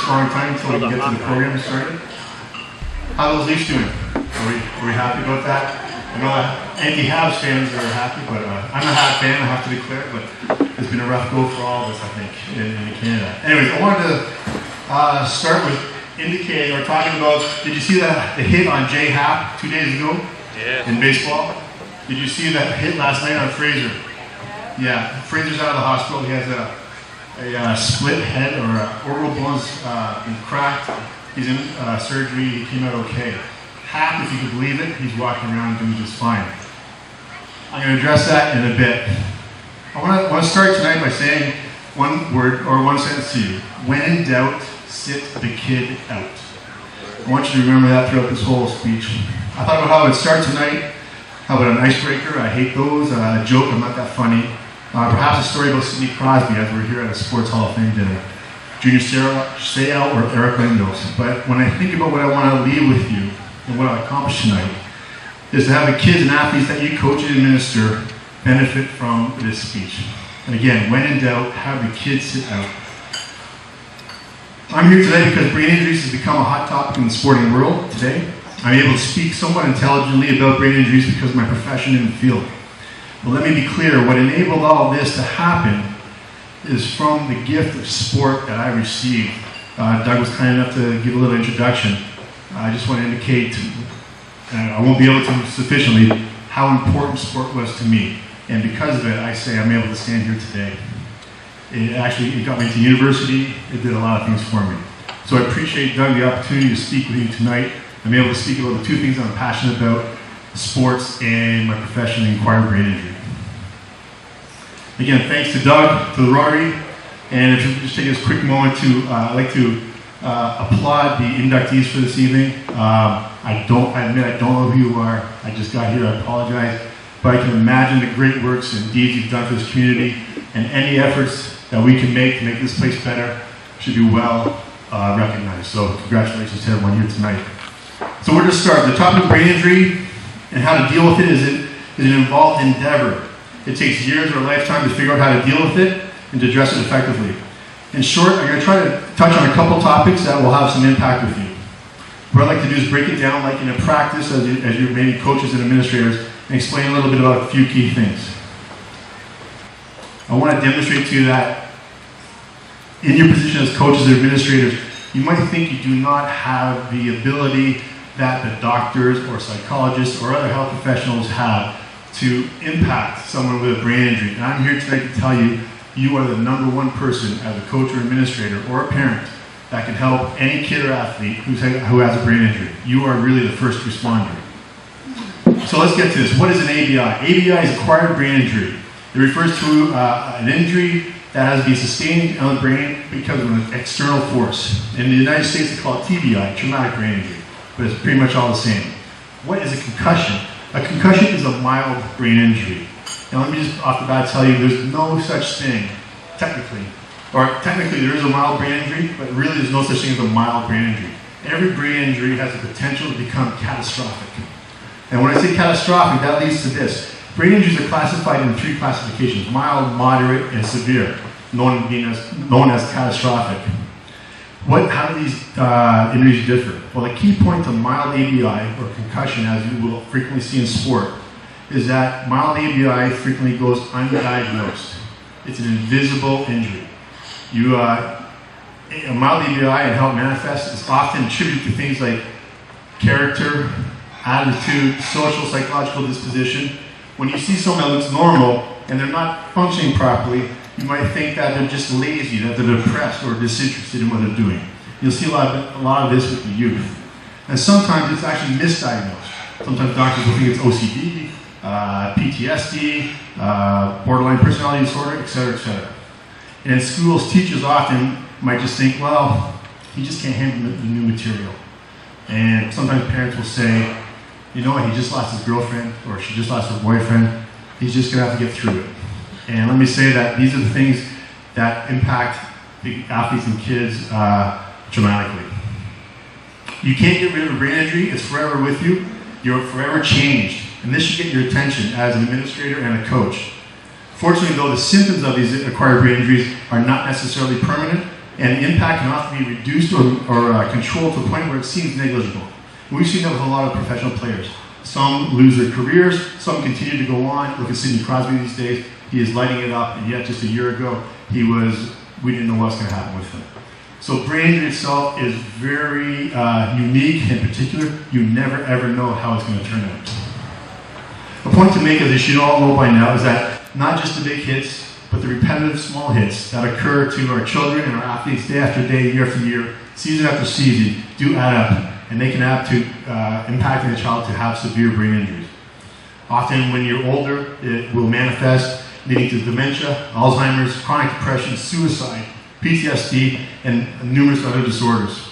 just a long time until we can get to the program started. How are those Leafs doing? Are we happy about that? I know anti-Habs fans are happy, but I'm a Habs fan, I have to declare, but it's been a rough go for all of us, I think, in Canada. Anyways, I wanted to start with indicating or talking about, did you see the hit on Jay Happ 2 days ago in baseball? Did you see that hit last night on Fraser? Yeah, Fraser's out of the hospital. He has a split head or orbital bones been cracked. He's in surgery. He came out okay. Happ, if you can believe it, he's walking around doing just fine. I'm going to address that in a bit. I want to start tonight by saying one word or one sentence to you. When in doubt, sit the kid out. I want you to remember that throughout this whole speech. I thought about how I would start tonight. How about an icebreaker? I hate those. A joke, I'm not that funny. Perhaps a story about Sidney Crosby as we're here at a Sports Hall of Fame dinner. Junior Seau or Eric Lindros. But when I think about what I want to leave with you and what I'll accomplish tonight, is to have the kids and athletes that you coach and administer benefit from this speech. And again, when in doubt, have the kids sit out. I'm here today because brain injuries has become a hot topic in the sporting world today. I'm able to speak somewhat intelligently about brain injuries because of my profession in the field. But let me be clear, what enabled all this to happen is from the gift of sport that I received. Doug was kind enough to give a little introduction. I just want to indicate, I won't be able to sufficiently, how important sport was to me. And because of it, I say I'm able to stand here today. It got me to university. It did a lot of things for me. So I appreciate, Doug, the opportunity to speak with you tonight. I'm able to speak about the two things I'm passionate about, sports and my profession in acquired brain injury. Again, thanks to Doug, to the Rotary, and if you could just take this quick moment to, I'd like to applaud the inductees for this evening. I admit I don't know who you are. I just got here, I apologize. But I can imagine the great works and deeds you've done for this community, and any efforts that we can make to make this place better should be well recognized. So congratulations to everyone here tonight. So we're just starting. The topic of brain injury and how to deal with it is an involved endeavor. It takes years or a lifetime to figure out how to deal with it and to address it effectively. In short, I'm going to try to touch on a couple topics that will have some impact with you. What I'd like to do is break it down like in a practice as you're maybe coaches and administrators and explain a little bit about a few key things. I want to demonstrate to you that in your position as coaches or administrators, you might think you do not have the ability that the doctors or psychologists or other health professionals have to impact someone with a brain injury. And I'm here today to tell you, you are the number one person as a coach or administrator or a parent that can help any kid or athlete who has a brain injury. You are really the first responder. So let's get to this. What is an ABI? ABI is acquired brain injury. It refers to an injury that has been sustained on the brain because of an external force. In the United States, they call it TBI, traumatic brain injury, but it's pretty much all the same. What is a concussion? A concussion is a mild brain injury. Now let me just off the bat tell you, there's no such thing, technically there is a mild brain injury, but really there's no such thing as a mild brain injury. Every brain injury has the potential to become catastrophic. And when I say catastrophic, that leads to this. Brain injuries are classified in three classifications: mild, moderate, and severe, known as catastrophic. How do these injuries differ? Well, the key point to mild ABI, or concussion, as you will frequently see in sport, is that mild ABI frequently goes undiagnosed. It's an invisible injury. A mild ABI and how it manifests is often attributed to things like character, attitude, social, psychological disposition. When you see someone that looks normal and they're not functioning properly, you might think that they're just lazy, that they're depressed or disinterested in what they're doing. You'll see a lot of this with the youth. And sometimes it's actually misdiagnosed. Sometimes doctors will think it's OCD, PTSD, borderline personality disorder, etc., etc. And in schools, teachers often might just think, well, he just can't handle the new material. And sometimes parents will say, you know what, he just lost his girlfriend, or she just lost her boyfriend. He's just going to have to get through it. And let me say that these are the things that impact the athletes and kids dramatically. You can't get rid of a brain injury. It's forever with you. You're forever changed. And this should get your attention as an administrator and a coach. Fortunately, though, the symptoms of these acquired brain injuries are not necessarily permanent, and the impact can often be reduced or controlled to a point where it seems negligible. We've seen that with a lot of professional players. Some lose their careers, some continue to go on. Look at Sidney Crosby these days. He is lighting it up, and yet just a year ago, we didn't know what's going to happen with him. So brain injury itself is very unique and particular. You never ever know how it's going to turn out. A point to make, as you should all know by now, is that not just the big hits, but the repetitive small hits that occur to our children and our athletes day after day, year after year, season after season, do add up, and they can add to impacting the child to have severe brain injuries. Often when you're older, it will manifest, leading to dementia, Alzheimer's, chronic depression, suicide, PTSD, and numerous other disorders.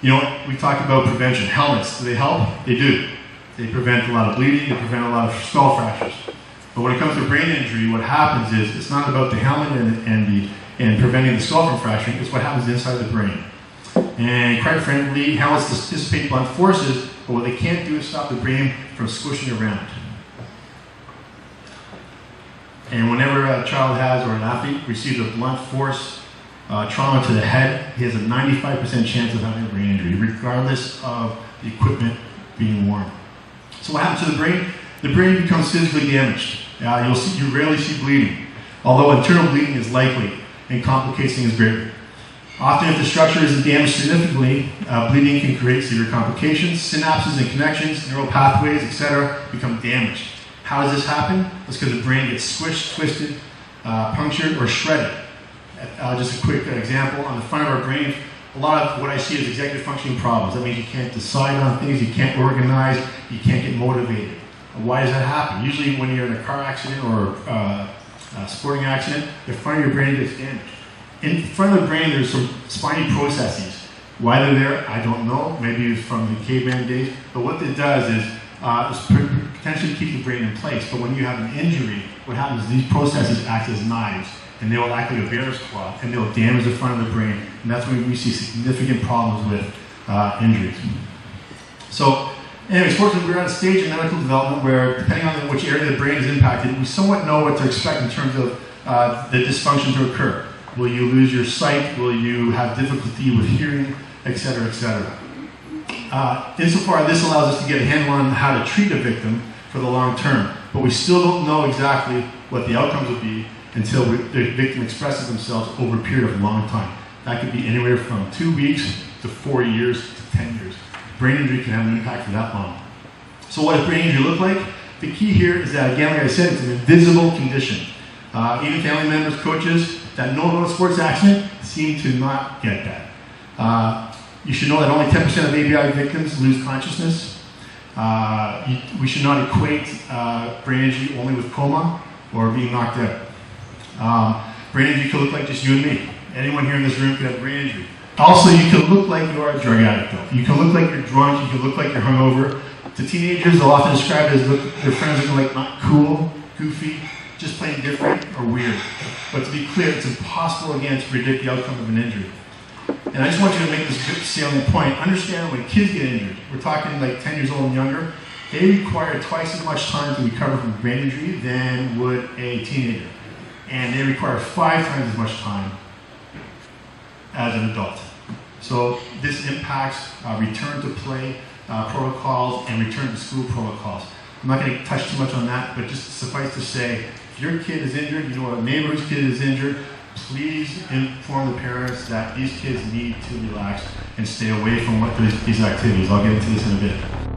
You know, we talked about prevention. Helmets, do they help? They do. They prevent a lot of bleeding, they prevent a lot of skull fractures. But when it comes to brain injury, what happens is it's not about the helmet and preventing the skull from fracturing, it's what happens inside the brain. And quite frankly, helmets dissipate blunt forces, but what they can't do is stop the brain from squishing around. And whenever a child has, or an athlete receives a blunt force trauma to the head, he has a 95% chance of having a brain injury, regardless of the equipment being worn. So what happens to the brain? The brain becomes physically damaged. You rarely see bleeding, although internal bleeding is likely and complicates things greatly. Often if the structure isn't damaged significantly, bleeding can create severe complications. Synapses and connections, neural pathways, etc. become damaged. How does this happen? It's because the brain gets squished, twisted, punctured, or shredded. Just a quick example, on the front of our brain, a lot of what I see is executive functioning problems. That means you can't decide on things, you can't organize, you can't get motivated. Why does that happen? Usually when you're in a car accident or a sporting accident, the front of your brain gets damaged. In front of the brain, there's some spiny processes. Why they're there, I don't know. Maybe it's from the caveman days. But what it does is potentially keep the brain in place. But when you have an injury, what happens is these processes act as knives, and they will act like a bear's claw, and they'll damage the front of the brain. And that's when we see significant problems with injuries. So, anyways, fortunately, we're at a stage in medical development where, depending on which area of the brain is impacted, we somewhat know what to expect in terms of the dysfunction to occur. Will you lose your sight? Will you have difficulty with hearing, etc., etc.? Insofar, this allows us to get a handle on how to treat a victim for the long term, but we still don't know exactly what the outcomes will be until the victim expresses themselves over a period of a long time. That could be anywhere from 2 weeks to 4 years to 10 years. Brain injury can have an impact for that long. So what does brain injury look like? The key here is that, again, like I said, it's an invisible condition. Even family members, coaches that know about a sports accident seem to not get that. You should know that only 10% of ABI victims lose consciousness. We should not equate brain injury only with coma or being knocked out. Brain injury could look like just you and me. Anyone here in this room could have brain injury. Also, you can look like you are a drug addict, though. You can look like you're drunk, you can look like you're hungover. To teenagers, they'll often describe it as their friends looking like not cool, goofy, just plain different or weird. But to be clear, it's impossible, again, to predict the outcome of an injury. And I just want you to make this salient point. Understand when kids get injured, we're talking like 10 years old and younger, they require twice as much time to recover from brain injury than would a teenager. And they require 5 times as much time as an adult. So this impacts return to play protocols and return to school protocols. I'm not going to touch too much on that, but just suffice to say, if your kid is injured, you know a neighbor's kid is injured, please inform the parents that these kids need to relax and stay away from these activities. I'll get into this in a bit.